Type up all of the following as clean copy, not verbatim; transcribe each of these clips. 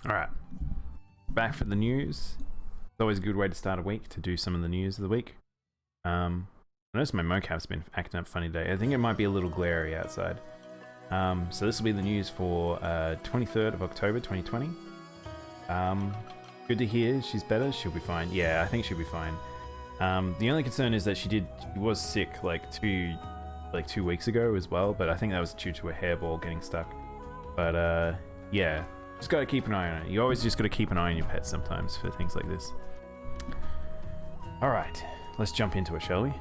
All right, back for the news. It's always a good way to start a week to do some of the news of the week. I noticed my mocap's been acting up funny today. I think it might be a little glary outside. So this will be the news for 23rd of October 2020. Good to hear she's better. She'll be fine. Yeah, I think she'll be fine. The only concern is that she was sick like two weeks ago as well, but I think that was due to a hairball getting stuck. But yeah, just gotta keep an eye on it. You always just gotta keep an eye on your pets sometimes for things like this. All right, let's jump into it, shall we?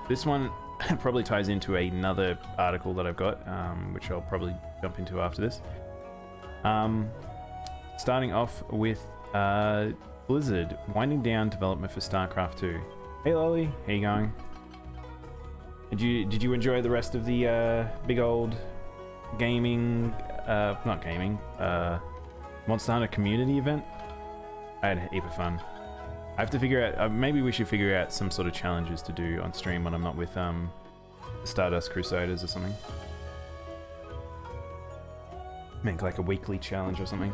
This one probably ties into another article that I've got, which I'll probably jump into after this. Starting off with Blizzard winding down development for StarCraft 2. Hey Lolly, how you going? Did you enjoy the rest of the big old gaming, not gaming, Monster Hunter community event? I had a heap of fun. I have to figure out, maybe we should figure out some sort of challenges to do on stream when I'm not with Stardust Crusaders or something. Make like a weekly challenge or something.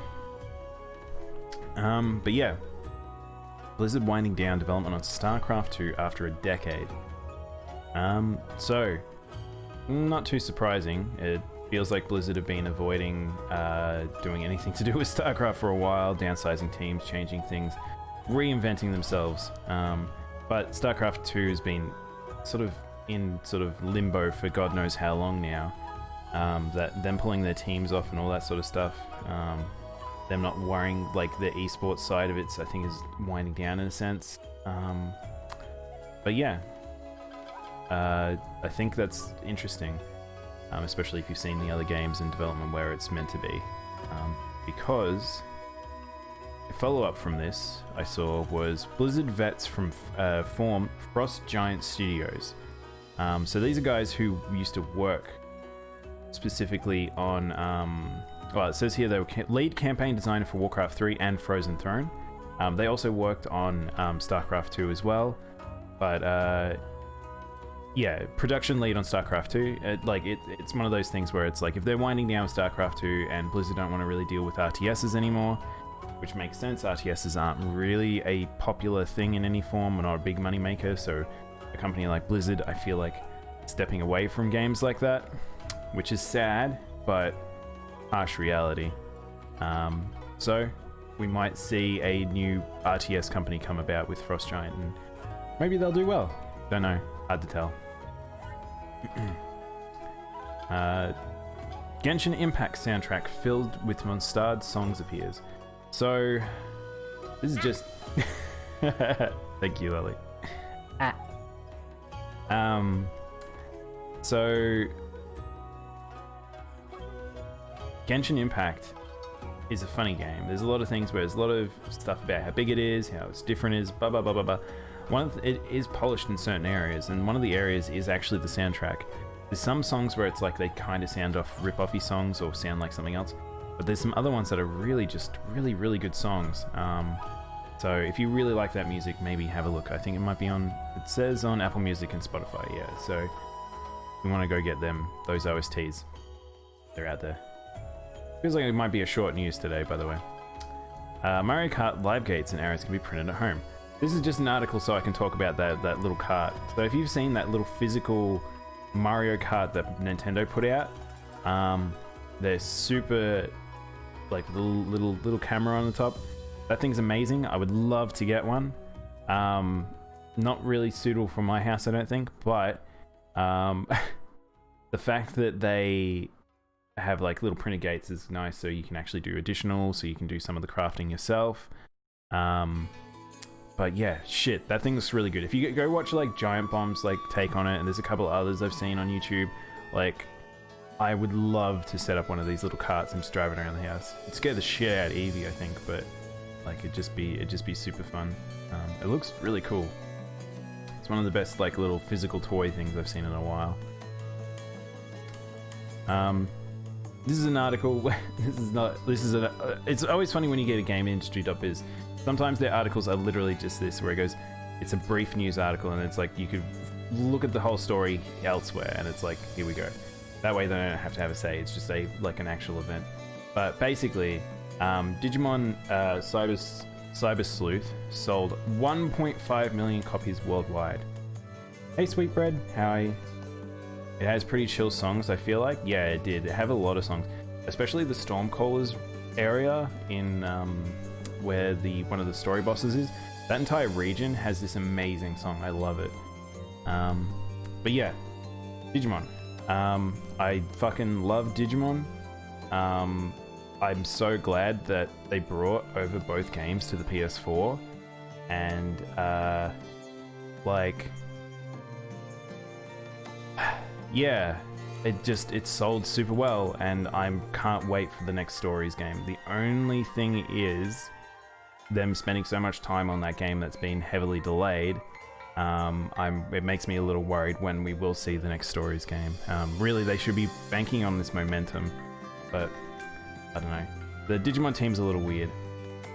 But yeah, Blizzard winding down development on StarCraft 2 after a decade. So, not too surprising. It feels like Blizzard have been avoiding doing anything to do with StarCraft for a while, downsizing teams, changing things, reinventing themselves. But StarCraft 2 has been in limbo for God knows how long now. That them pulling their teams off and all that sort of stuff. Them not worrying, like the esports side of it, I think is winding down in a sense. But yeah, I think that's interesting, especially if you've seen the other games in development where it's meant to be. Because a follow-up from this I saw was Blizzard vets from form Frost Giant Studios. So these are guys who used to work specifically on well, it says here they were lead campaign designer for Warcraft 3 and Frozen Throne. They also worked on StarCraft 2 as well, but yeah, production lead on StarCraft 2. It's one of those things where it's like if they're winding down with StarCraft 2 and Blizzard don't want to really deal with RTSs anymore, which makes sense. RTSs aren't really a popular thing in any form, or not a big money maker, so a company like Blizzard, I feel like stepping away from games like that, which is sad, but harsh reality. So we might see a new RTS company come about with Frost Giant, and maybe they'll do well. Don't know, hard to tell. Genshin Impact soundtrack filled with Mondstadt songs appears. So this is just thank you, Lily. So Genshin Impact is a funny game. There's a lot of things where there's a lot of stuff about how big it is, how it's different is, blah blah blah blah blah. It is polished in certain areas, and one of the areas is actually the soundtrack. There's some songs where it's like they kind of sound off rip-offy songs or sound like something else, but there's some other ones that are really just really good songs. So if you really like that music, maybe have a look. I think it might be on, it says on Apple Music and Spotify, yeah. So we want to go get them, those OSTs. They're out there. Feels like it might be a short news today, by the way. Mario Kart live gates and arrows can be printed at home. This is just an article so I can talk about that little cart. So if you've seen that little physical Mario Kart that Nintendo put out, they're super, like little camera on the top. That thing's amazing. I would love to get one. Not really suitable for my house, I don't think, but the fact that they have like little printed gates is nice, so you can actually do additional, so you can do some of the crafting yourself. But yeah, shit, that thing looks really good. If you go watch like Giant Bomb's like take on it, and there's a couple others I've seen on YouTube, like I would love to set up one of these little carts and just drive it around the house. It'd scare the shit out of Evie, I think, but like it'd just be super fun. It looks really cool. It's one of the best like little physical toy things I've seen in a while. This is an article. It's always funny when you get a game industry.biz. Sometimes their articles are literally just this, where it goes, it's a brief news article, and it's like you could look at the whole story elsewhere, and it's like, here we go. That way they don't have to have a say. It's just like an actual event. But basically, Digimon Cyber Sleuth sold 1.5 million copies worldwide. Hey Sweetbread, how are you? It has pretty chill songs, I feel like. Yeah, it did. It have a lot of songs, especially the Stormcallers area in where one of the story bosses is. That entire region has this amazing song. I love it. But yeah, Digimon. I fucking love Digimon. I'm so glad that they brought over both games to the PS4, and like, yeah, it sold super well, and I can't wait for the next Stories game. The only thing is them spending so much time on that game that's been heavily delayed. It makes me a little worried when we will see the next Stories game. Really, they should be banking on this momentum, but I don't know. The Digimon team's a little weird.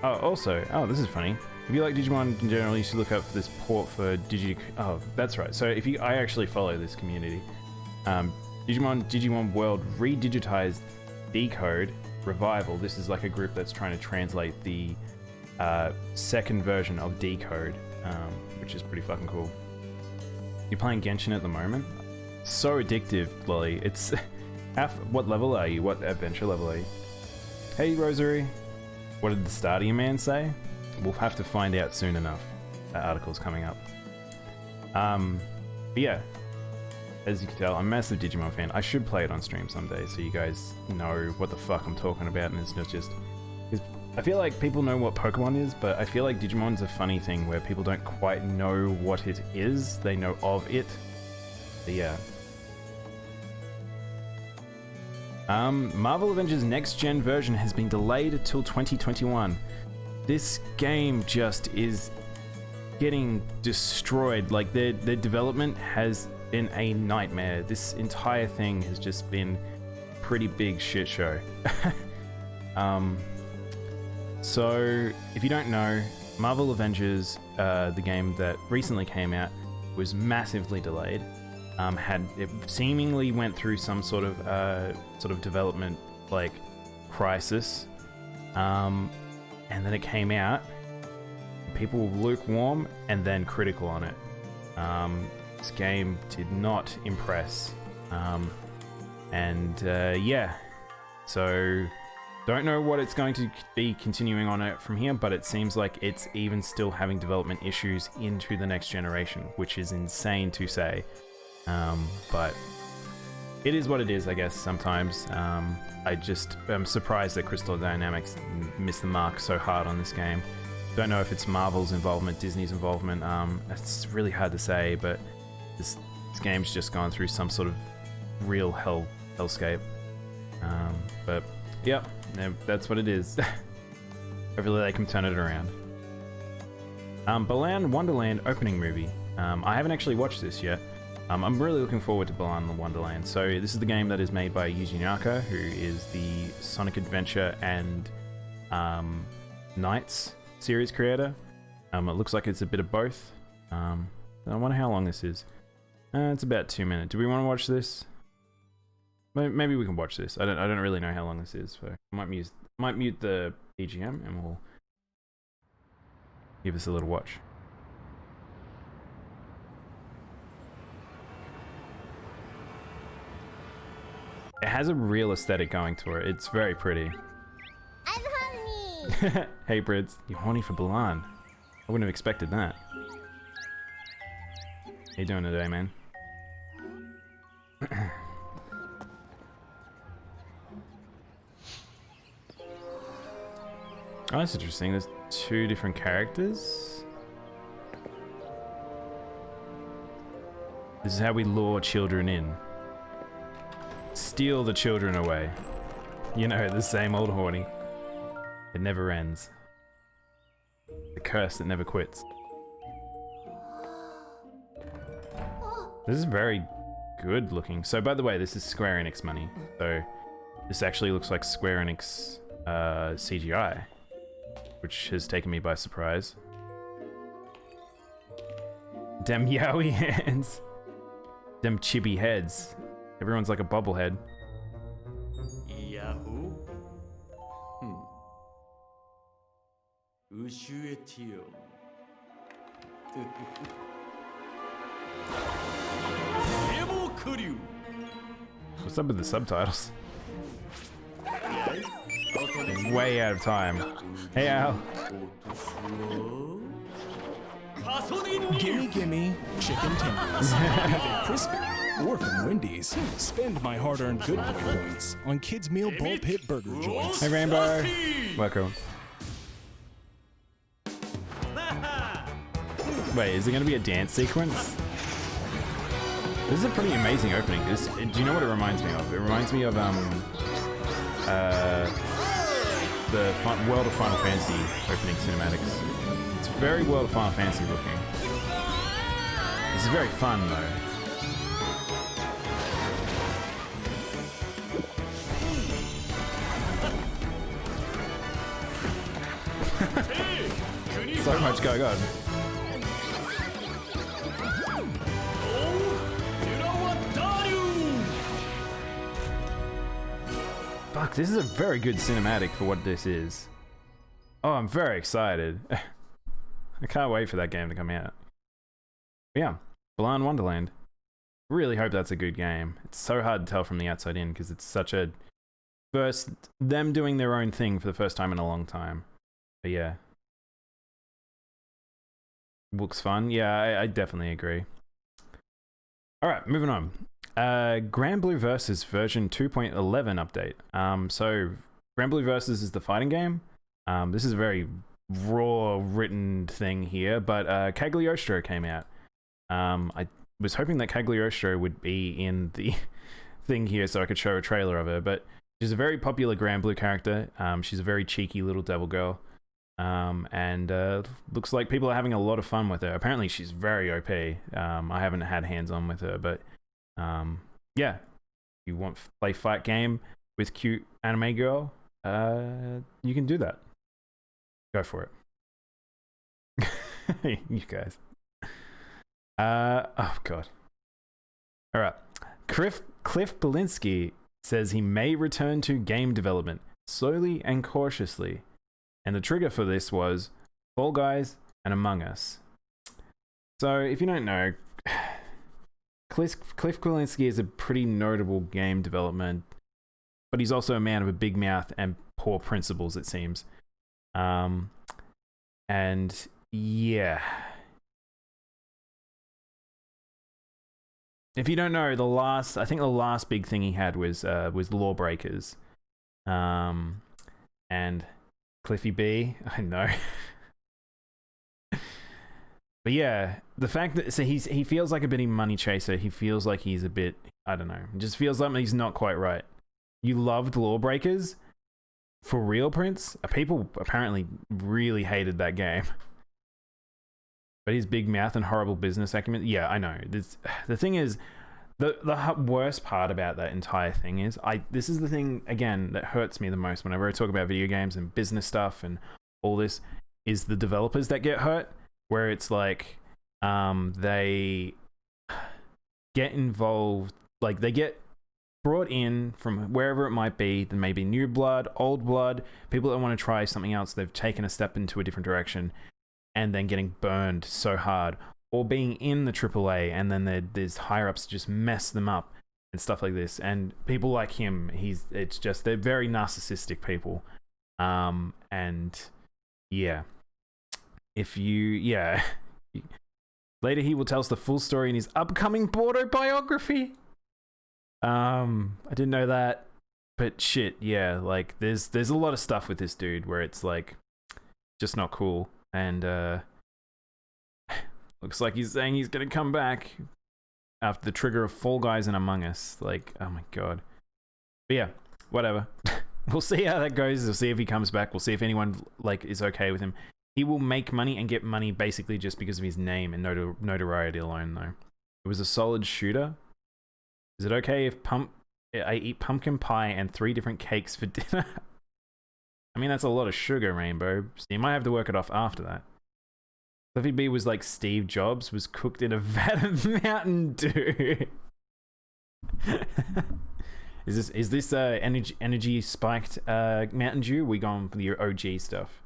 Oh, also, this is funny. If you like Digimon in general, you should look up for this port for Oh, that's right. So I actually follow this community. Digimon World Redigitized Decode Revival. This is like a group that's trying to translate the second version of Decode, which is pretty fucking cool. You're playing Genshin at the moment? So addictive, Lolly. It's... What level are you? What adventure level are you? Hey, Rosary. What did the Stadia man say? We'll have to find out soon enough. That article's coming up. But yeah, as you can tell, I'm a massive Digimon fan. I should play it on stream someday so you guys know what the fuck I'm talking about, and it's not just... I feel like people know what Pokemon is, but I feel like Digimon's a funny thing where people don't quite know what it is. They know of it. But yeah. Marvel Avengers Next Gen version has been delayed till 2021. This game just is getting destroyed. Like, their development has been a nightmare. This entire thing has just been a pretty big shit show. So, if you don't know, Marvel Avengers, the game that recently came out, was massively delayed. It seemingly went through some sort of development like crisis, and then it came out. People were lukewarm and then critical on it. This game did not impress, yeah. So. Don't know what it's going to be continuing on it from here, but it seems like it's even still having development issues into the next generation, which is insane to say. But it is what it is, I guess, sometimes. I'm surprised that Crystal Dynamics missed the mark so hard on this game. Don't know if it's Marvel's involvement, Disney's involvement. It's really hard to say, but this game's just gone through some sort of real hellscape. But yep. That's what it is. Hopefully they can turn it around. Balan Wonderland opening movie. I haven't actually watched this yet. I'm really looking forward to Balan Wonderland. So this is the game that is made by Yuji Naka, who is the Sonic Adventure and Knights series creator. It looks like it's a bit of both. I wonder how long this is. It's about 2 minutes. Do we want to watch this? Maybe we can watch this. I don't really know how long this is, so I might mute the BGM and we'll give this a little watch. It has a real aesthetic going to it. It's very pretty. I'm horny. Hey Brids, you're horny for Balan. I wouldn't have expected that. How you doing today, man? Oh, that's interesting. There's 2 different characters. This is how we lure children in. Steal the children away. You know, the same old horny. It never ends. The curse that never quits. This is very good looking. So, by the way, this is Square Enix money. So, this actually looks like Square Enix CGI. Which has taken me by surprise. Dem yowie hands. Dem chibi heads. Everyone's like a bobblehead. Yahoo. Ushuetio. Emo Kuryu. What's up with the subtitles? Way out of time. Hey Al. Gimme, gimme, chicken tenders. Either crispy or from Wendy's. Spend my hard-earned good boy points on Kids Meal Ball Pit Burger Joints. Hey Rainbow. Welcome. Wait, is it going to be a dance sequence? This is a pretty amazing opening. Do you know what it reminds me of? It reminds me of the World of Final Fantasy opening cinematics. It's very World of Final Fantasy looking. This is very fun though. So much going on. Fuck, this is a very good cinematic for what this is. Oh, I'm very excited. I can't wait for that game to come out. But yeah, Balan Wonderland. Really hope that's a good game. It's so hard to tell from the outside in because it's such a them doing their own thing for the first time in a long time. But yeah. Looks fun. Yeah, I definitely agree. Alright, moving on. Grand Blue Versus version 2.11 update. So Grand Blue Versus is the fighting game. This is a very raw written thing here, but Cagliostro came out. I was hoping that Cagliostro would be in the thing here so I could show a trailer of her, but she's a very popular Grand Blue character. She's a very cheeky little devil girl. And looks like people are having a lot of fun with her. Apparently she's very OP. I haven't had hands-on with her, but yeah, if you want to play fight game with cute anime girl, you can do that. Go for it. You guys. Oh god. All right. Cliff Belinsky says he may return to game development slowly and cautiously. And the trigger for this was Fall Guys and Among Us. So if you don't know, Cliff Belinsky is a pretty notable game development, but he's also a man of a big mouth and poor principles, it seems. And yeah. If you don't know, I think the last big thing he had was Lawbreakers. And Cliffy B, I know. But yeah, the fact that he feels like a bit of money chaser. He feels like he's a bit, I don't know. It just feels like he's not quite right. You loved Lawbreakers? For real, Prince? People apparently really hated that game. But his big mouth and horrible business acumen, yeah, I know. The thing is, the worst part about that entire thing is, this is the thing, again, that hurts me the most whenever I talk about video games and business stuff and all this, is the developers that get hurt, where it's like, they get involved, like they get brought in from wherever it might be, there may be new blood, old blood, people that want to try something else, they've taken a step into a different direction, and then getting burned so hard, or being in the AAA and then there's higher ups just mess them up and stuff like this. And people like him, they're very narcissistic people. And yeah, later he will tell us the full story in his upcoming autobiography. I didn't know that, but shit, yeah, like there's a lot of stuff with this dude where it's like just not cool. And looks like he's saying he's gonna come back after the trigger of Fall Guys and Among Us. Like, oh my god. But yeah, whatever. We'll see how that goes. We'll see if he comes back. We'll see if anyone like is okay with him. He will make money and get money basically just because of his name and notoriety alone, though. It was a solid shooter. Is it okay if I eat pumpkin pie and 3 different cakes for dinner? I mean, that's a lot of sugar, Rainbow. So you might have to work it off after that. Cliffy B was like Steve Jobs, was cooked in a vat of Mountain Dew. Is this energy spiked Mountain Dew? We going for the OG stuff.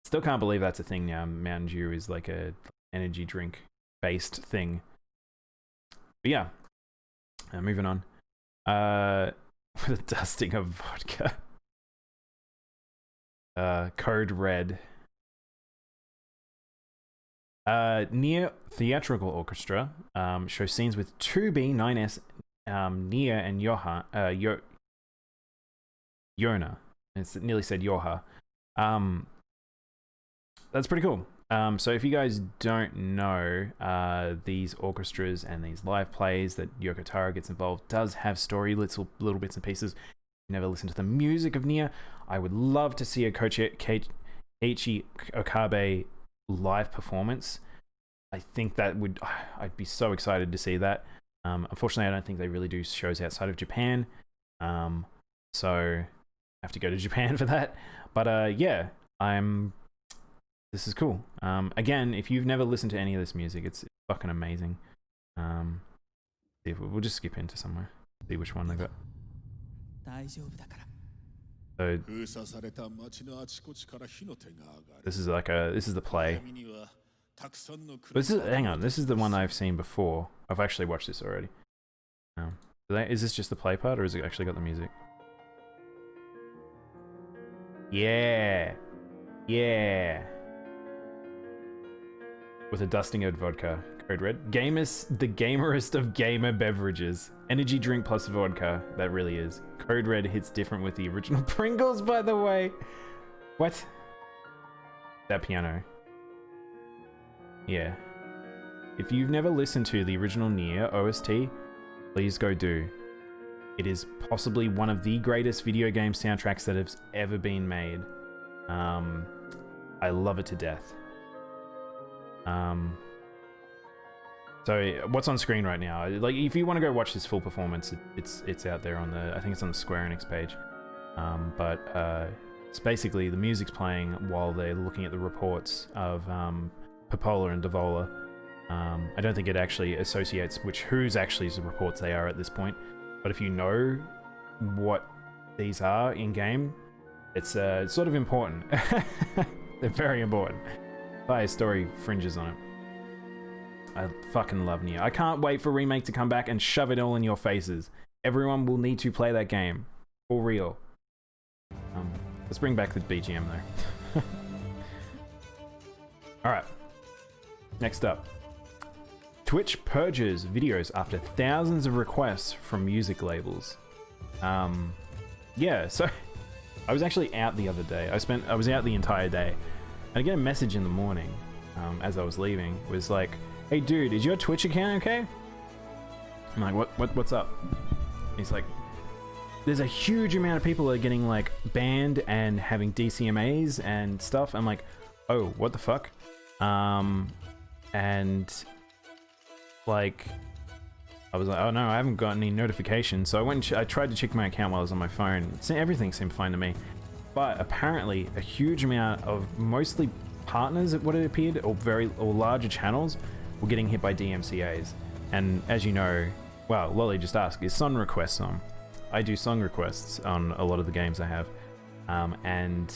Still can't believe that's a thing now. Mountain Dew is like a energy drink based thing. But yeah, moving on. With a dusting of vodka. Code Red. Near Theatrical Orchestra show scenes with 2B, 9S, Nia and Yona. It's nearly said Yoha. That's pretty cool. So if you guys don't know, these orchestras and these live plays that Yoko Taro gets involved does have story, little bits and pieces. Never listened to the music of Nia. I would love to see a Keiichi Okabe live performance. I think that would, I'd be so excited to see that. Unfortunately, I don't think they really do shows outside of Japan. So I have to go to Japan for that. But yeah, this is cool. Again, if you've never listened to any of this music, it's fucking amazing. We'll just skip into somewhere. See which one they got. So this is the play. Hang on, this is the one I've seen before. I've actually watched this already. Is this just the play part, or has it actually got the music? Yeah. With a dusting of vodka. Code Red. The gamerest of gamer beverages. Energy drink plus vodka. That really is. Code Red hits different with the original Pringles, by the way. What? That piano. Yeah. If you've never listened to the original Nier OST, please go do. It is possibly one of the greatest video game soundtracks that has ever been made. I love it to death. So what's on screen right now? Like, if you want to go watch this full performance, it's out there on I think it's on the Square Enix page. It's basically the music's playing while they're looking at the reports of Popola and Devola. I don't think it actually associates whose actually the reports they are at this point. But if you know what these are in game, it's sort of important. They're very important. Fire story fringes on it. I fucking love Nier. I can't wait for Remake to come back and shove it all in your faces. Everyone will need to play that game. For real. Let's bring back the BGM though. Alright. Next up. Twitch purges videos after thousands of requests from music labels. Yeah, so I was actually out the other day. I was out the entire day. And I get a message in the morning as I was leaving. It was like, hey dude, is your Twitch account okay? I'm like, what's up? And he's like, there's a huge amount of people that are getting like banned and having DCMAs and stuff. I'm like, oh, what the fuck? And like, I was like, oh no, I haven't got any notifications. So I tried to check my account while I was on my phone. Everything seemed fine to me. But apparently a huge amount of mostly partners, at what it appeared, or larger channels were getting hit by DMCAs. And as you know, well, Lolly just asked, is song requests on? I do song requests on a lot of the games I have. And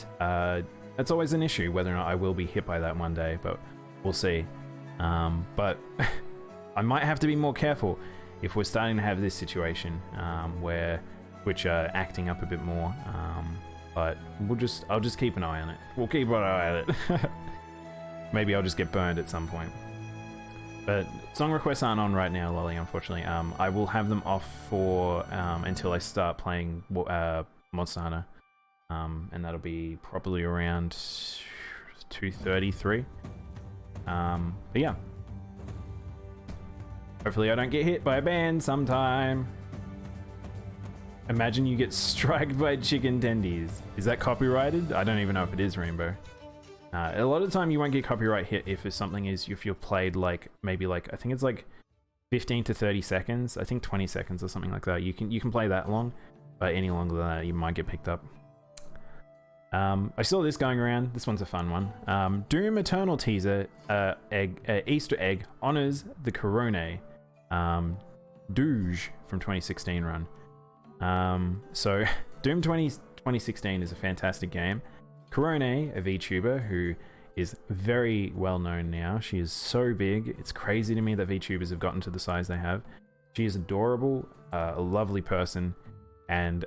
that's always an issue, whether or not I will be hit by that one day, but we'll see. But I might have to be more careful if we're starting to have this situation where Twitch are acting up a bit more. But I'll just keep an eye on it. We'll keep an eye on it. Maybe I'll just get burned at some point. But song requests aren't on right now, Lolly, unfortunately. I will have them off for until I start playing Monster Hunter. And that'll be probably around 2:33. But yeah. Hopefully I don't get hit by a ban sometime. Imagine you get striked by chicken tendies. Is that copyrighted? I don't even know if it is, Rainbow. A lot of the time you won't get copyright hit if you're played like, maybe like, I think it's like 15 to 30 seconds. I think 20 seconds or something like that. You can play that long, but any longer than that you might get picked up. I saw this going around. This one's a fun one. Doom Eternal teaser Easter egg honors the Corone. Doge from 2016 run. So Doom 2016 is a fantastic game. Korone, a VTuber who is very well known now. She is so big. It's crazy to me that VTubers have gotten to the size they have. She is adorable, a lovely person, and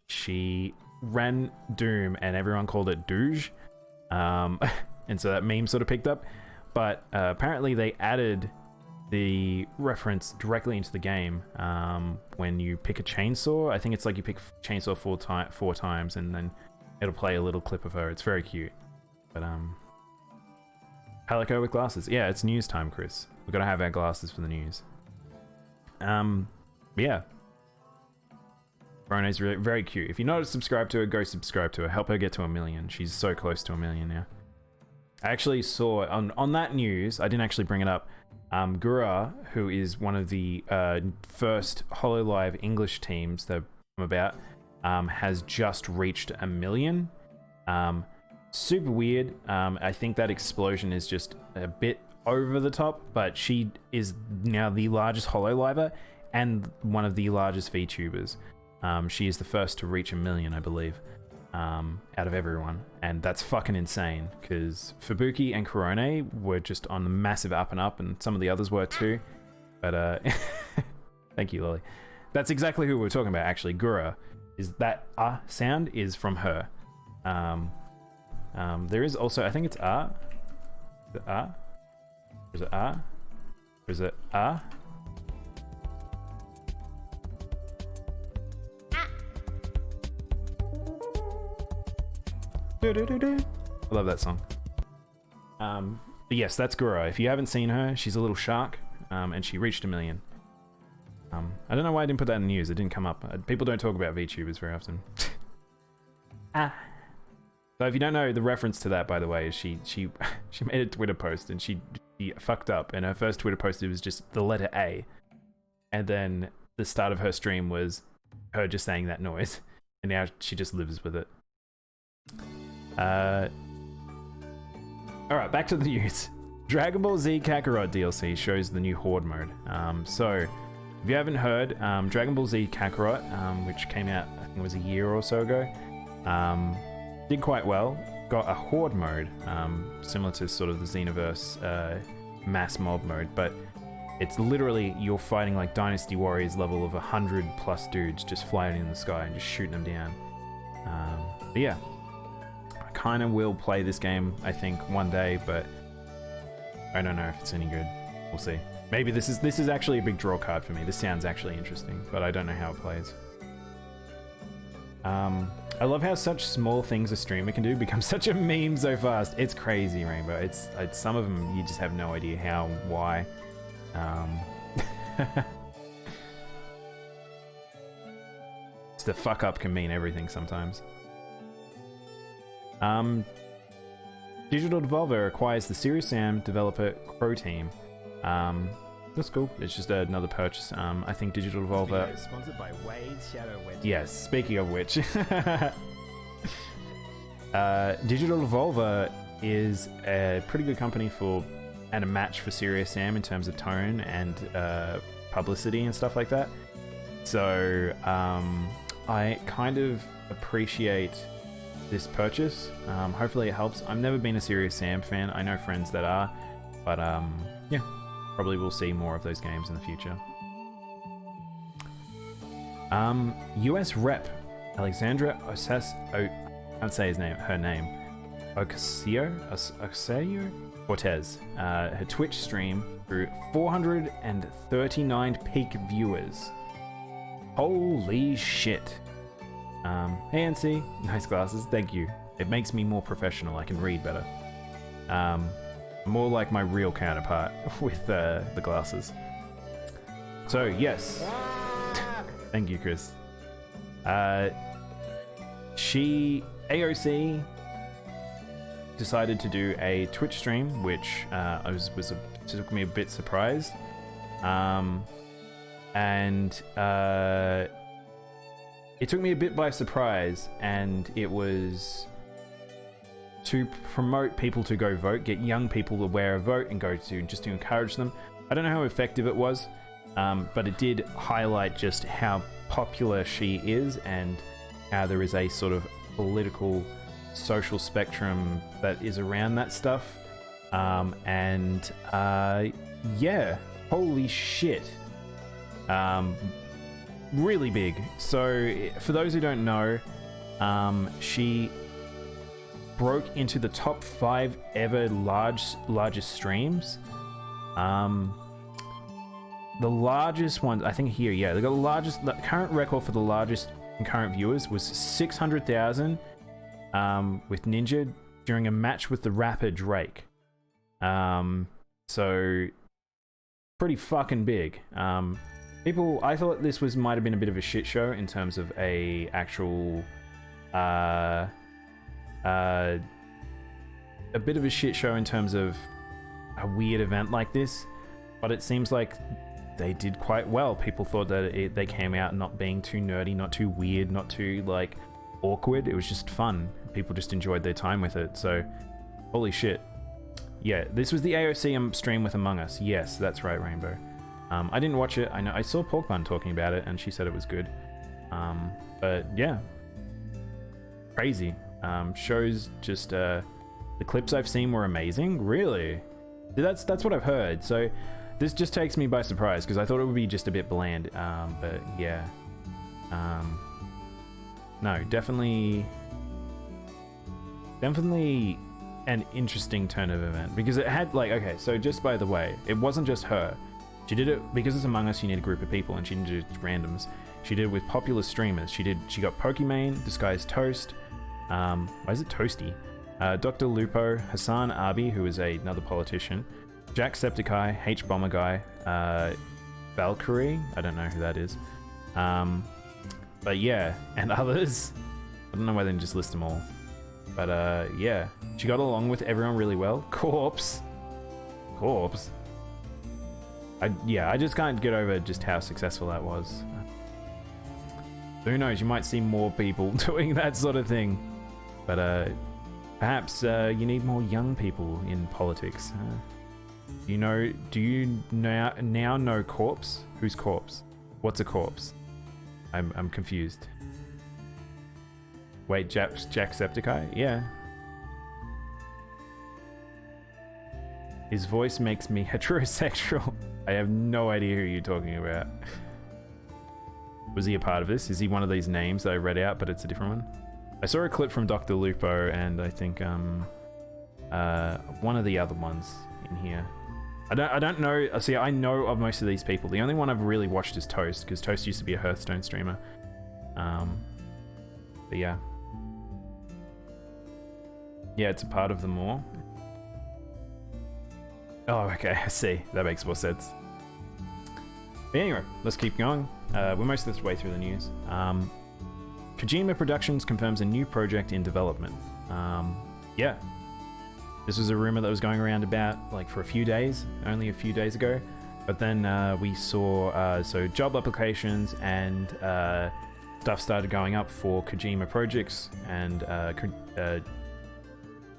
she ran Doom and everyone called it Doge. And so that meme sort of picked up. But apparently they added the reference directly into the game when you pick a chainsaw. I think it's like you pick chainsaw four times and then it'll play a little clip of her. It's very cute. But Palico with glasses. Yeah, it's news time, Chris. We've got to have our glasses for the news. Yeah. Brone's really very cute. If you're not subscribed to her, go subscribe to her. Help her get to 1 million. She's so close to 1 million now. I actually saw on that news, I didn't actually bring it up, Gura, who is one of the first HoloLive English teams that I'm about, has just reached 1 million. Super weird. I think that explosion is just a bit over the top, but she is now the largest HoloLiver and one of the largest VTubers. She is the first to reach 1 million, I believe, out of everyone, and that's fucking insane, because Fubuki and Korone were just on the massive up and up, and some of the others were too, but thank you, Lily. That's exactly who we're talking about, actually. Gura is that sound is from her. There is also, I think it's Is it Is it Or is it I love that song. But yes, that's Gura. If you haven't seen her, she's a little shark, and she reached 1 million. I don't know why I didn't put that in the news. It didn't come up. People don't talk about VTubers very often. So if you don't know, the reference to that, by the way, is she made a Twitter post and she fucked up, and her first Twitter post, it was just the letter A, and then the start of her stream was her just saying that noise, and now she just lives with it. Alright, back to the news. Dragon Ball Z Kakarot DLC shows the new Horde mode. So, if you haven't heard, Dragon Ball Z Kakarot, which came out, I think it was a year or so ago, did quite well. Got a Horde mode, similar to sort of the Xenoverse mass mob mode, but it's literally, you're fighting like Dynasty Warriors level of 100+ dudes just flying in the sky and just shooting them down. But yeah. Kind of will play this game, I think, one day, but I don't know if it's any good. We'll see. Maybe this is actually a big draw card for me. This sounds actually interesting, but I don't know how it plays. I love how such small things a streamer can do become such a meme so fast. It's crazy, Rainbow. It's some of them you just have no idea how, why. It's the fuck up can mean everything sometimes. Digital Devolver acquires the Serious Sam developer Crow Team. That's cool. It's just another purchase. I think Digital Devolver. Sponsored by Wade Shadow Wedge. Yes. Speaking of which, Digital Devolver is a pretty good company and a match for Serious Sam in terms of tone and publicity and stuff like that. So I kind of appreciate this purchase. Hopefully it helps. I've never been a Serious Sam fan. I know friends that are, but yeah, probably we'll see more of those games in the future. US Rep Alexandra I can't say her name. Ocasio Cortez. Her Twitch stream drew 439 peak viewers. Holy shit. Hey NC, nice glasses, thank you. It makes me more professional, I can read better. More like my real counterpart with the glasses. So yes, thank you, Chris. AOC decided to do a Twitch stream, which took me a bit surprised. It took me a bit by surprise, and it was to promote people to go vote, get young people to wear a vote and go to just to encourage them. I don't know how effective it was. but it did highlight just how popular she is and how there is a sort of political, social spectrum that is around that stuff. Yeah, holy shit. Really big. So, for those who don't know, she broke into the top 5 ever largest streams. The largest one, I think here, yeah, the current record for the largest concurrent viewers was 600,000 with Ninja during a match with the rapper Drake. So pretty fucking big. I thought this might have been a bit of a shit show in terms of a actual a bit of a shit show in terms of a weird event like this, but it seems like they did quite well. People thought that they came out not being too nerdy, not too weird, not too like awkward. It was just fun. People just enjoyed their time with it. So, holy shit. Yeah, this was the AOC stream with Among Us. Yes, that's right, Rainbow. I didn't watch it. I saw Pork Bun talking about it, and she said it was good. But yeah, crazy. Shows just the clips I've seen were amazing. Really, that's what I've heard. So this just takes me by surprise because I thought it would be just a bit bland. But yeah, no, definitely an interesting turn of event because it had like, okay, so just by the way, it wasn't just her. She did it because it's Among Us, you need a group of people, and she didn't do it randoms. She did it with popular streamers. She got Pokimane, Disguised Toast, why is it Toasty? Dr. Lupo, Hassan Abi, who is another politician, Jacksepticeye, H Bomber Guy, Valkyrie, I don't know who that is. But yeah, and others. I don't know why they didn't just list them all. But yeah, she got along with everyone really well. Corpse. I just can't get over just how successful that was. Who knows, you might see more people doing that sort of thing. But perhaps you need more young people in politics. Do you now know Corpse? Who's Corpse? What's a corpse? I'm confused. Wait, Jacksepticeye? Yeah. His voice makes me heterosexual. I have no idea who you're talking about. Was he a part of this? Is he one of these names that I read out, but it's a different one? I saw a clip from Dr. Lupo and I think one of the other ones in here. I don't know. See, I know of most of these people. The only one I've really watched is Toast, because Toast used to be a Hearthstone streamer. But yeah. Yeah, it's a part of them all. Oh, okay, I see. That makes more sense. But anyway, let's keep going. We're most of this way through the news. Kojima Productions confirms a new project in development. Yeah. This was a rumor that was going around about like for only a few days ago. But then we saw so job applications and stuff started going up for Kojima projects and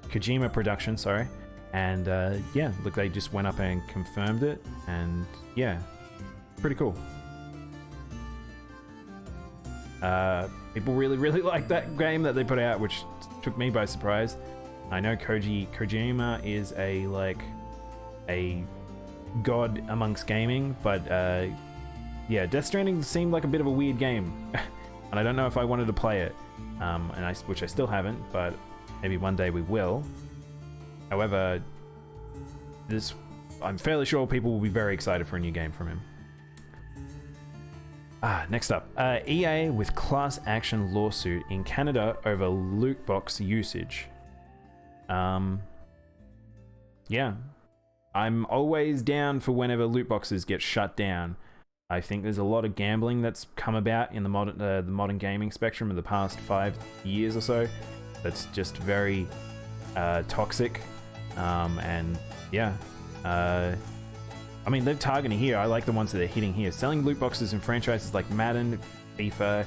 Kojima Productions, sorry. And yeah, look, they just went up and confirmed it, and yeah, pretty cool. People really liked that game that they put out, which took me by surprise. I know Kojima is a god amongst gaming, but yeah, Death Stranding seemed like a bit of a weird game, and I don't know if I wanted to play it, which I still haven't, but maybe one day we will. However, I'm fairly sure people will be very excited for a new game from him. Next up, EA with class action lawsuit in Canada over loot box usage. Yeah, I'm always down for whenever loot boxes get shut down. I think there's a lot of gambling that's come about in the modern gaming spectrum in the past 5 years or so. That's just very toxic. And yeah, I mean, they're targeting here. I like the ones that they're hitting here. Selling loot boxes in franchises like Madden, FIFA,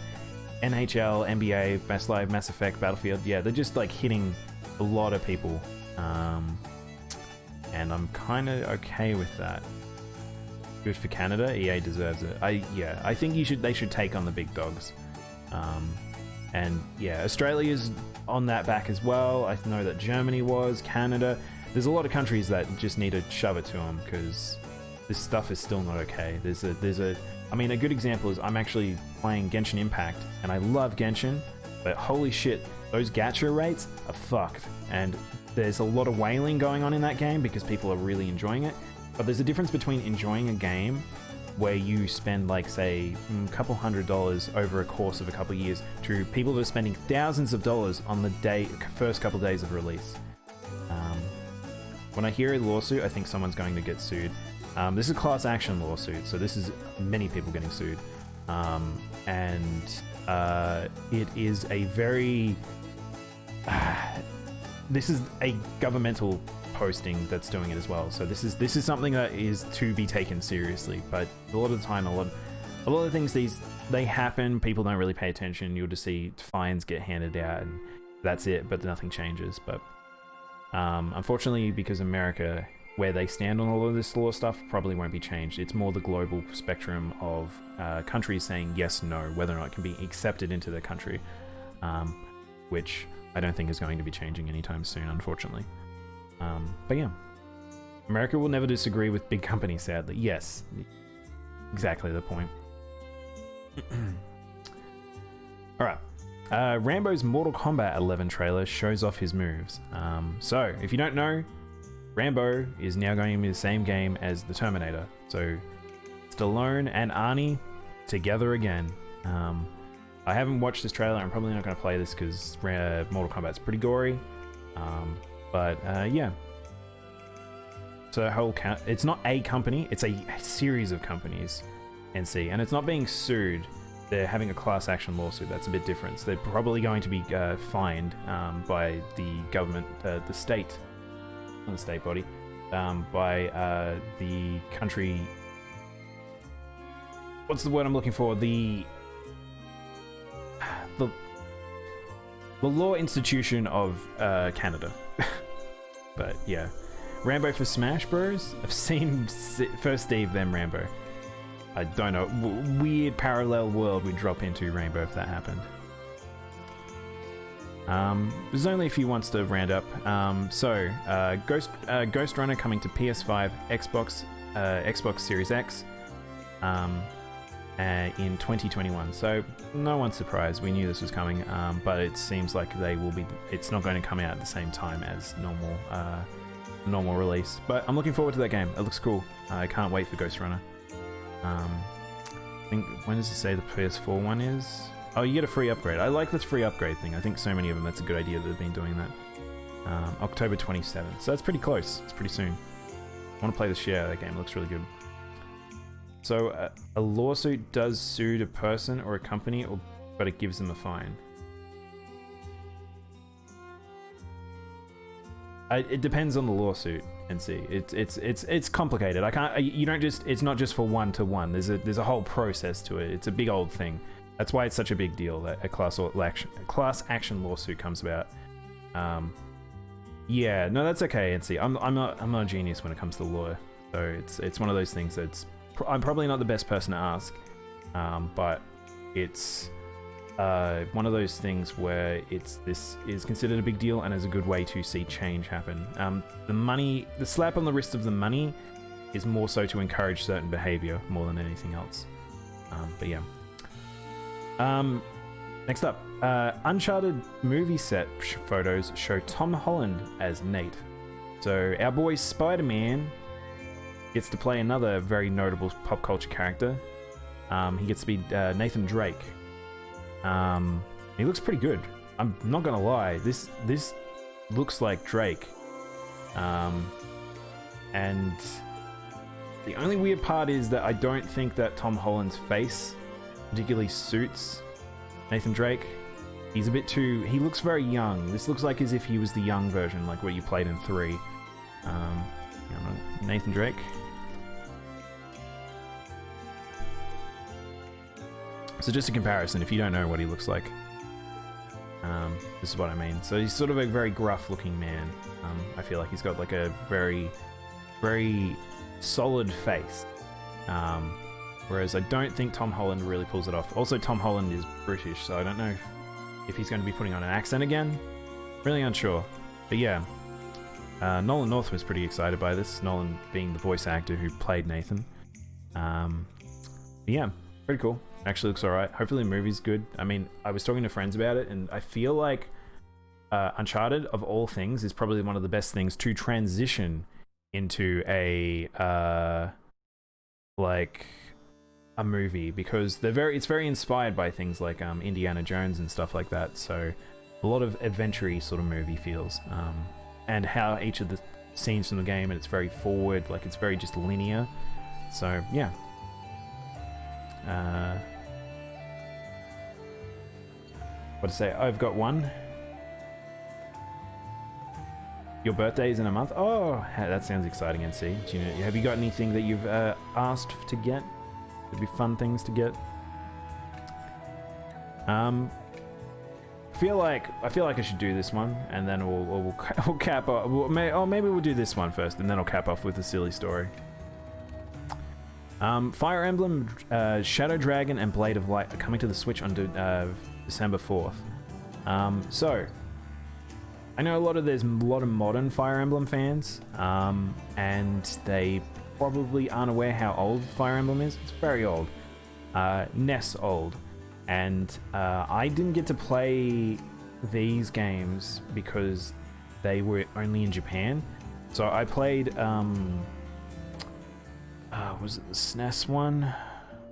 NHL, NBA, Best Life, Mass Effect, Battlefield. Yeah, they're just like hitting a lot of people. And I'm kind of okay with that. good for Canada. EA deserves it. I think they should take on the big dogs. And yeah, Australia's on that back as well. I know that Germany was, Canada. There's a lot of countries that just need to shove it to them because this stuff is still not okay. I mean, a good example is I'm actually playing Genshin Impact, and I love Genshin, but holy shit, those gacha rates are fucked. And there's a lot of whaling going on in that game because people are really enjoying it. But there's a difference between enjoying a game where you spend, like, say, a couple $100 over a course of a couple of years to people that are spending thousands of dollars on the first couple of days of release. When I hear a lawsuit, I think someone's going to get sued. This is a class action lawsuit, so this is many people getting sued. And it is a very... this is a governmental posting that's doing it as well. So this is something that is to be taken seriously. But a lot of the time, a lot of things they happen. People don't really pay attention. You'll just see fines get handed out, and that's it. But nothing changes. But unfortunately, because America, where they stand on all of this law stuff, probably won't be changed. It's more the global spectrum of countries saying yes, no, whether or not it can be accepted into their country, which I don't think is going to be changing anytime soon, unfortunately. But yeah, America will never disagree with big companies, sadly. Yes, exactly the point. Alright, Rambo's Mortal Kombat 11 trailer shows off his moves. So, if you don't know, Rambo is now going to be the same game as the Terminator. So, Stallone and Arnie together again. I haven't watched this trailer. I'm probably not going to play this because Mortal Kombat's pretty gory. But yeah. So it's not a company, it's a series of companies, NC, and it's not being sued. They're having a class action lawsuit. That's a bit different. So they're probably going to be fined by the government, the state, not the state body, by the country. What's the word I'm looking for? The law institution of Canada. But yeah, Rambo for Smash Bros. I've seen first Steve, then Rambo. I don't know. Weird parallel world we'd drop into Rainbow if that happened. There's only a few ones to round up. Ghost Runner coming to PS5, Xbox, Xbox Series X, in 2021. So no one's surprised. We knew this was coming, but it seems like it's not going to come out at the same time as normal release. But I'm looking forward to that game. It looks cool. I can't wait for Ghost Runner. I think, when does it say the PS4 one is? Oh, you get a free upgrade. I like this free upgrade thing. I think so many of them, that's a good idea that they've been doing that. October 27th. So that's pretty close. It's pretty soon. I want to play the share of that game. It looks really good. So a lawsuit does sue a person or a company, but it gives them a fine. It depends on the lawsuit, and see. It's complicated. It's not just for one to one. There's a whole process to it. It's a big old thing. That's why it's such a big deal that a class action lawsuit comes about. Yeah, no, that's okay. And see, I'm not a genius when it comes to law. So it's one of those things that's I'm probably not the best person to ask, but it's one of those things where this is considered a big deal and is a good way to see change happen. The slap on the wrist of the money is more so to encourage certain behavior more than anything else. But yeah. Next up, Uncharted movie set photos show Tom Holland as Nate. So our boy Spider-Man gets to play another very notable pop culture character. He gets to be Nathan Drake. He looks pretty good. I'm not gonna lie. This looks like Drake. And the only weird part is that I don't think that Tom Holland's face particularly suits Nathan Drake. He's a bit too... He looks very young. This looks like as if he was the young version, like what you played in 3. Nathan Drake. So just a comparison, if you don't know what he looks like. This is what I mean. So he's sort of a very gruff looking man. I feel like he's got like a very, very solid face. Whereas I don't think Tom Holland really pulls it off. Also, Tom Holland is British, so I don't know if he's going to be putting on an accent again. Really unsure. But yeah, Nolan North was pretty excited by this. Nolan being the voice actor who played Nathan. Yeah, pretty cool. Actually looks alright. Hopefully the movie's good. I mean, I was talking to friends about it, and I feel like Uncharted, of all things, is probably one of the best things to transition into a movie, because it's very inspired by things like Indiana Jones and stuff like that. So a lot of adventure-y sort of movie feels, and how each of the scenes from the game, and it's very forward, like it's very just linear. So yeah. What to say? I've got one. Your birthday is in a month. Oh, that sounds exciting. And see, do you know, have you got anything that you've asked to get? It'd be fun things to get. I feel like I should do this one, and then we'll cap off. Maybe we'll do this one first, and then I'll cap off with a silly story. Fire Emblem, Shadow Dragon, and Blade of Light are coming to the Switch on December 4th. So I know there's a lot of modern Fire Emblem fans, and they probably aren't aware how old Fire Emblem is. It's very old, NES old, and I didn't get to play these games because they were only in Japan. So I played, was it the SNES one?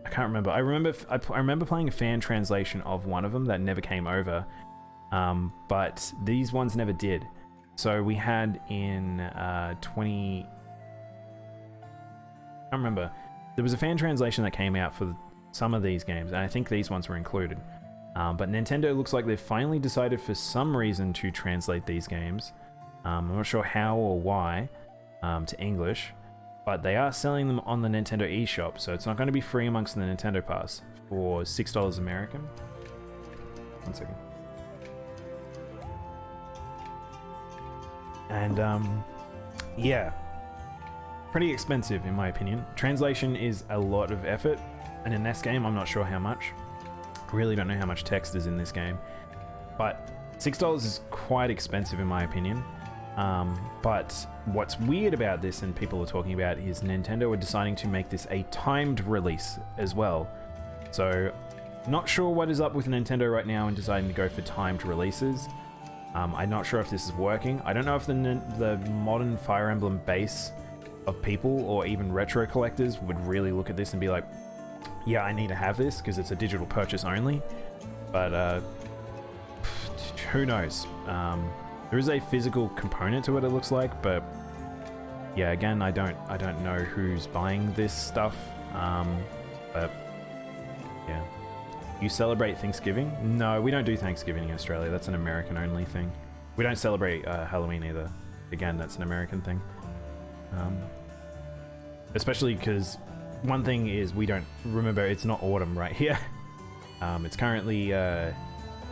I can't remember. I remember playing a fan translation of one of them that never came over, but these ones never did. So we had in I don't remember. There was a fan translation that came out for some of these games, and I think these ones were included. But Nintendo looks like they've finally decided for some reason to translate these games. I'm not sure how or why to English, but they are selling them on the Nintendo eShop, so it's not going to be free amongst the Nintendo Pass for $6 American. One second. And yeah. Pretty expensive in my opinion. Translation is a lot of effort, and in this game I'm not sure how much. Really don't know how much text is in this game, but $6 is quite expensive in my opinion. But what's weird about this, and people are talking about, is Nintendo are deciding to make this a timed release as well. So not sure what is up with Nintendo right now in deciding to go for timed releases. I'm not sure if this is working. I don't know if the modern Fire Emblem base of people, or even retro collectors, would really look at this and be like, yeah, I need to have this because it's a digital purchase only. But who knows? There is a physical component to it looks like, but yeah, again, I don't know who's buying this stuff. But yeah. You celebrate Thanksgiving? No, we don't do Thanksgiving in Australia. That's an American only thing. We don't celebrate Halloween either. Again, that's an American thing. Especially because one thing is, we don't remember, it's not autumn right here. It's currently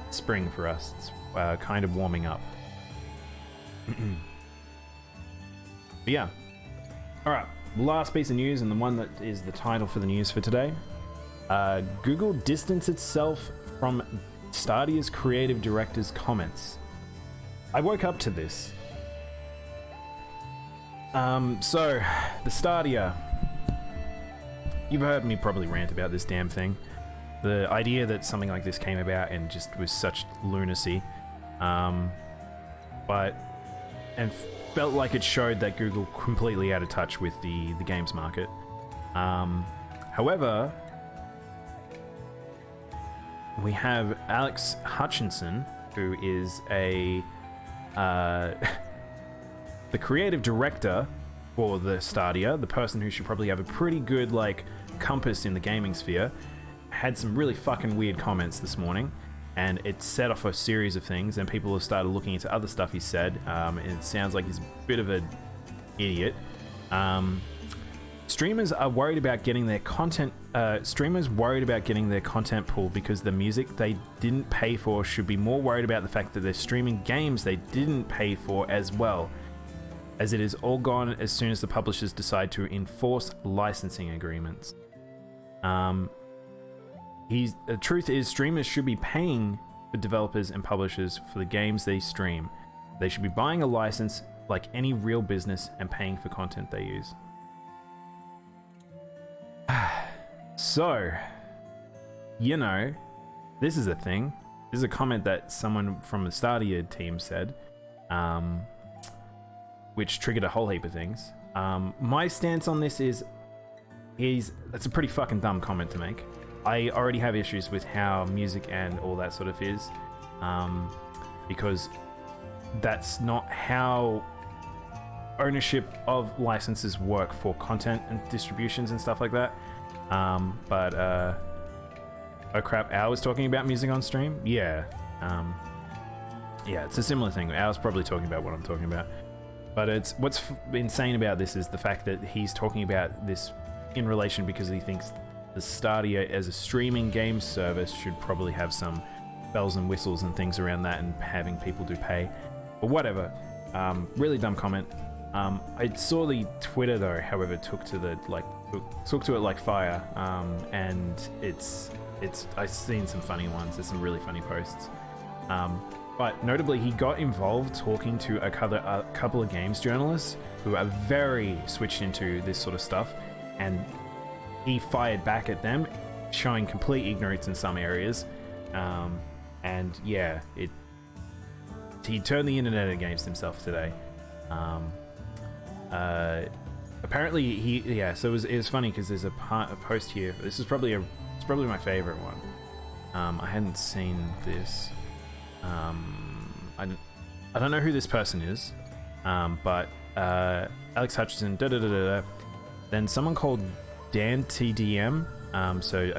spring for us. It's kind of warming up. But yeah. Alright, last piece of news, and the one that is the title for the news for today. Google distanced itself from Stadia's creative director's comments. I woke up to this. So, the Stadia. You've heard me probably rant about this damn thing. The idea that something like this came about and just was such lunacy. And felt like it showed that Google completely out of touch with the games market. However, we have Alex Hutchinson, who is the creative director for the Stadia, the person who should probably have a pretty good compass in the gaming sphere, had some really fucking weird comments this morning, and it set off a series of things, and people have started looking into other stuff he said, and it sounds like he's a bit of an idiot. Streamers are worried about getting their content. Streamers worried about getting their content pulled because the music they didn't pay for should be more worried about the fact that they're streaming games they didn't pay for as well. as it is all gone as soon as the publishers decide to enforce licensing agreements. The truth is, streamers should be paying for developers and publishers for the games they stream. They should be buying a license like any real business and paying for content they use. So, you know, this is a thing. This is a comment that someone from the Stadia team said, which triggered a whole heap of things. My stance on this is, that's a pretty fucking dumb comment to make. I already have issues with how music and all that sort of is, because that's not how ownership of licenses work for content and distributions and stuff like that. Oh crap, Al was talking about music on stream? Yeah. Yeah, it's a similar thing. Al's probably talking about what I'm talking about. But what's insane about this is the fact that he's talking about this in relation because he thinks the Stadia as a streaming game service should probably have some bells and whistles and things around that and having people do pay. But whatever. Really dumb comment. I saw the Twitter though, however, took to it like fire. And I've seen some funny ones. There's some really funny posts. But notably, he got involved talking to a couple of games journalists who are very switched into this sort of stuff, and he fired back at them, showing complete ignorance in some areas. And yeah, he turned the internet against himself today. Apparently, so it was funny because there's a post here. This is probably my favorite one. I hadn't seen this. I don't know who this person is, but Alex Hutchinson, then someone called Dan TDM, so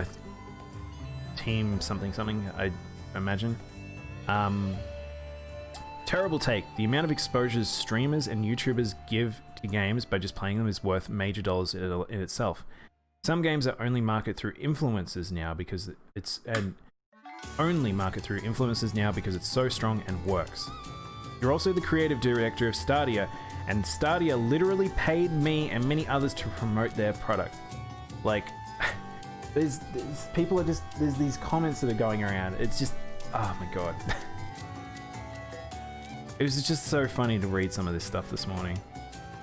team something, I imagine. Terrible take. The amount of exposures streamers and YouTubers give to games by just playing them is worth major dollars in itself. Some games are only marketed through influencers now because it's so strong and works. You're also the creative director of Stadia, and Stadia literally paid me and many others to promote their product. Like, there's these comments that are going around. It's just, oh my god. It was just so funny to read some of this stuff this morning.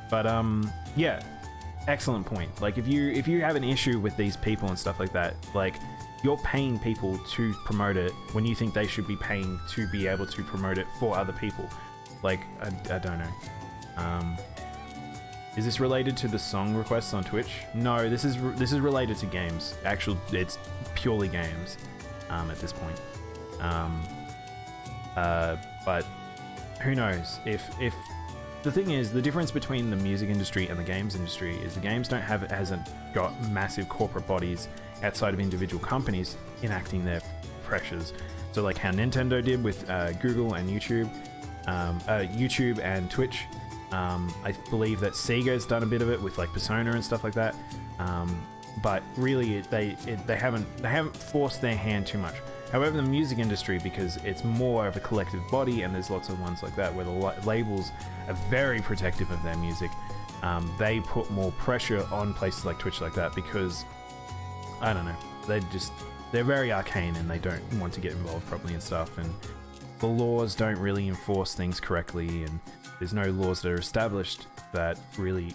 But yeah, excellent point. Like, if you have an issue with these people and stuff like that, like, you're paying people to promote it when you think they should be paying to be able to promote it for other people. Like, I don't know. Is this related to the song requests on Twitch? No, this is related to games. Actually, it's purely games at this point. But who knows? If the thing is, the difference between the music industry and the games industry is the games hasn't got massive corporate bodies outside of individual companies enacting their pressures. So like how Nintendo did with Google and YouTube and Twitch. I believe that Sega's done a bit of it with like Persona and stuff like that. But really, they haven't forced their hand too much. However, the music industry, because it's more of a collective body, and there's lots of ones like that where the labels are very protective of their music. They put more pressure on places like Twitch like that because, I don't know, they're very arcane and they don't want to get involved properly and stuff, and the laws don't really enforce things correctly, and there's no laws that are established that really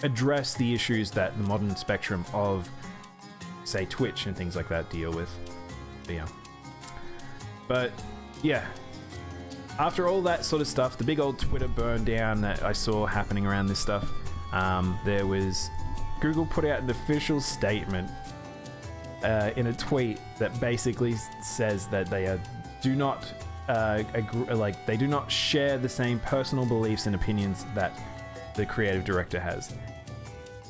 address the issues that the modern spectrum of, say, Twitch and things like that deal with. But yeah, after all that sort of stuff, the big old Twitter burn down that I saw happening around this stuff, there was Google put out an official statement in a tweet that basically says that they do not they do not share the same personal beliefs and opinions that the creative director has,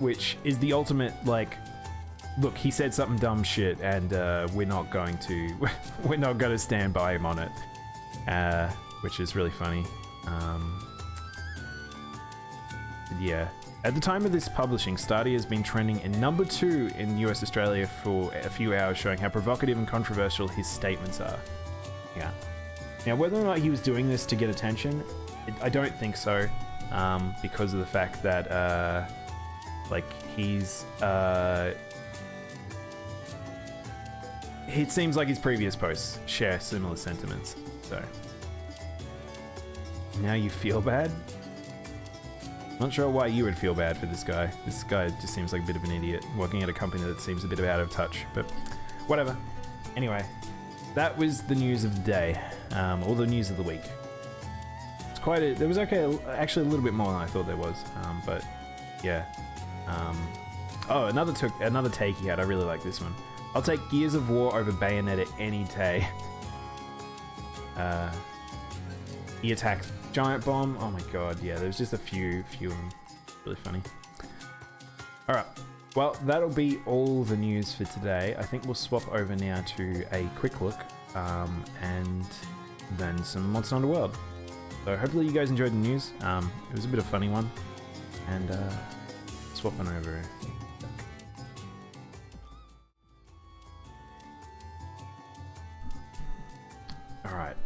which is the ultimate, like, look, he said something dumb shit, and we're not going to stand by him on it, which is really funny. Yeah. At the time of this publishing, Stadia has been trending in number 2 in US Australia for a few hours, showing how provocative and controversial his statements are. Yeah. Now, whether or not he was doing this to get attention, I don't think so, because of the fact that like he's it seems like his previous posts share similar sentiments. So now you feel bad? Not sure why you would feel bad for this guy. This guy just seems like a bit of an idiot working at a company that seems a bit out of touch, but whatever. Anyway, that was the news of the day, or the news of the week. It's quite there was actually a little bit more than I thought there was, but yeah. Oh, another take he had. I really like this one. I'll take Gears of War over Bayonetta any day. He attacks Giant Bomb. Oh my god, yeah, there's just a few of them. Really funny. Alright, well, that'll be all the news for today. I think we'll swap over now to a quick look, and then some Monster Hunter World. So hopefully you guys enjoyed the news. It was a bit of a funny one. And swapping over. Alright,